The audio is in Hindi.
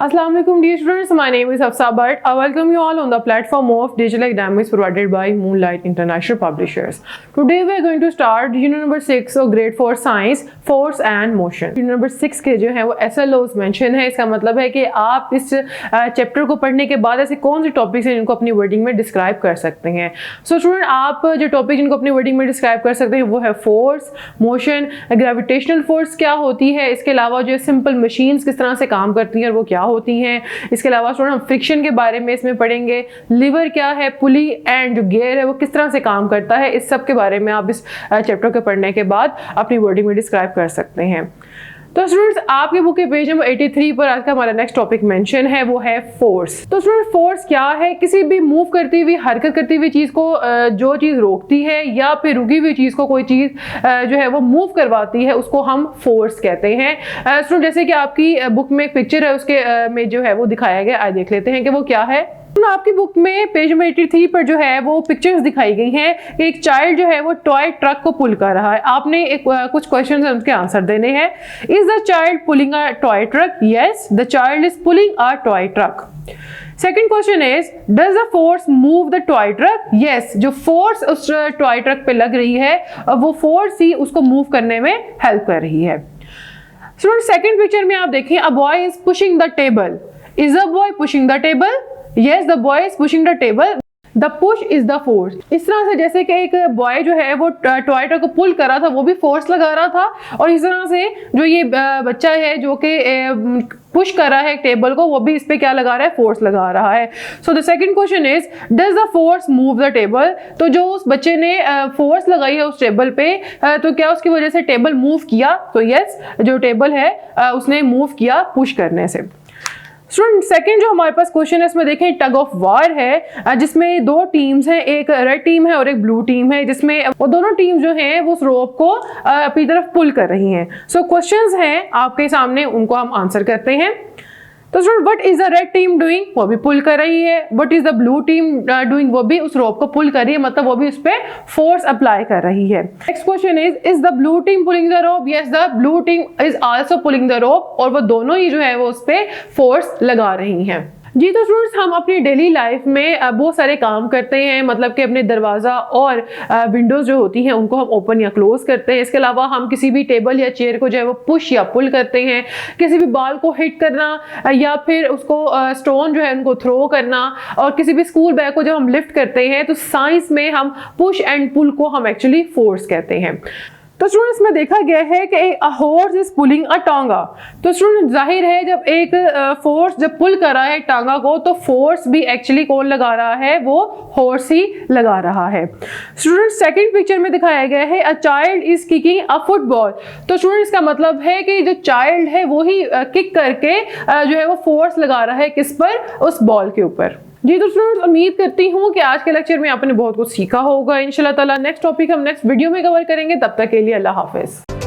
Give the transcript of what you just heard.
Assalamu alaikum dear students, my name is Hafsa Bhatt. I welcome you all on the platform of digital academics provided by Moonlight International Publishers. Today we are going to start unit number 6 of grade 4 science, force and motion. Unit number 6 के जो है वो SI laws mention है। इसका मतलब है कि आप इस चैप्टर को पढ़ने के बाद ऐसे कौन से टॉपिक्स हैं जिनको अपनी वर्डिंग में डिस्क्राइब कर सकते हैं। सो स्टूडेंट, आप जो टॉपिक जिनको अपनी वर्डिंग में डिस्क्राइब कर सकते हैं वो है फोर्स, मोशन, ग्रेविटेशनल फोर्स क्या होती है, इसके अलावा जो सिंपल मशीन्स किस तरह से काम करती हैं और वो क्या होती हैं। इसके अलावा स्टूडेंट हम फ्रिक्शन के बारे में इसमें पढ़ेंगे, लीवर क्या है, पुली एंड जो गियर है वो किस तरह से काम करता है। इस सब के बारे में आप इस चैप्टर के पढ़ने के बाद अपनी वर्डिंग में डिस्क्राइब कर सकते हैं। तो स्टूडेंट्स, आपके बुक के पेज नंबर 83 पर आज का हमारा नेक्स्ट टॉपिक मेंशन है, वो है फोर्स। तो स्टूडेंट, फोर्स क्या है? किसी भी मूव करती हुई, हरकत करती हुई चीज को जो चीज रोकती है या फिर रुकी हुई चीज को कोई चीज जो है वो मूव करवाती है, उसको हम फोर्स कहते हैं। स्टूडेंट, जैसे कि आपकी बुक में एक पिक्चर है, उसके में जो है वो दिखाया गया, आज देख लेते हैं कि वो क्या है। आपकी बुक में पेज नंबर 83 पर जो है वो पिक्चर्स दिखाई गई हैं कि एक चाइल्ड जो है वो टॉय ट्रक को पुल कर रहा है। आपने कुछ क्वेश्चंस हैं, उनके आंसर देने हैं। Is the child pulling a toy truck? Yes, the child is pulling a toy truck. Second question is, does the force move the toy truck? Yes, जो फोर्स उस टॉय ट्रक पे लग रही है वो फोर्स ही उसको मूव करने में हेल्प कर रही है। स्टूडेंट, सेकेंड पिक्चर में आप देखें, a boy is pushing the table. Is a boy pushing the table? Yes, the boy is pushing the table. The push is the force. इस तरह से जैसे कि एक बॉय जो है वो टॉय ट्रक को पुल कर रहा था, वो भी फोर्स लगा रहा था, और इस तरह से जो ये बच्चा है जो कि पुश कर रहा है टेबल को, वो भी इस पे क्या लगा रहा है? फोर्स लगा रहा है। So the second question is, does the force move the table? तो जो उस बच्चे ने फोर्स लगाई है उस टेबल पे, तो क्या उसकी वजह से टेबल मूव किया? तो यस, जो टेबल है उसने मूव किया पुश करने से। स्टूडेंट, सेकंड जो हमारे पास क्वेश्चन है इसमें देखें, टग ऑफ वार है, जिसमें दो टीम्स हैं, एक रेड टीम है और एक ब्लू टीम है, जिसमें वो दोनों टीम जो हैं वो उस रोप को अपनी तरफ पुल कर रही हैं। सो क्वेश्चंस हैं आपके सामने, उनको हम आंसर करते हैं। तो student, what is the red team doing? वो भी पुल कर रही है। What is the blue team doing? वो भी उस रोप को पुल कर रही है, मतलब वो भी उस पे फोर्स अप्लाई कर रही है। Next question is the blue team pulling the rope? Yes, the blue team is also pulling the rope, और वो दोनों ही जो है वो उस पे फोर्स लगा रही हैं। जी, तो स्टूडेंट्स, हम अपनी डेली लाइफ में बहुत सारे काम करते हैं, मतलब कि अपने दरवाज़ा और विंडोज़ जो होती हैं उनको हम ओपन या क्लोज करते हैं। इसके अलावा हम किसी भी टेबल या चेयर को जो है वो पुश या पुल करते हैं। किसी भी बॉल को हिट करना या फिर उसको स्टोन जो है उनको थ्रो करना, और किसी भी स्कूल बैग को जब हम लिफ्ट करते हैं तो साइंस में हम पुश एंड पुल को हम एक्चुअली फोर्स कहते हैं। तो स्टूडेंट्स, में देखा गया है कि अ हॉर्स इज पुलिंग अ टांगा। तो स्टूडेंट, जाहिर है जब एक फोर्स जब पुल कर रहा है टांगा को, तो फोर्स भी एक्चुअली कौन लगा रहा है? वो हॉर्स ही लगा रहा है। स्टूडेंट, सेकंड पिक्चर में दिखाया गया है, a child is kicking a football. तो स्टूडेंट, इसका मतलब है कि जो चाइल्ड है वो ही किक करके जो है वो फोर्स लगा रहा है किस पर? उस बॉल के ऊपर। जी, तो स्टूडेंट्स, उम्मीद करती हूँ कि आज के लेक्चर में आपने बहुत कुछ सीखा होगा। इंशाल्लाह ताला नेक्स्ट टॉपिक हम नेक्स्ट वीडियो में कवर करेंगे। तब तक के लिए अल्लाह हाफिज।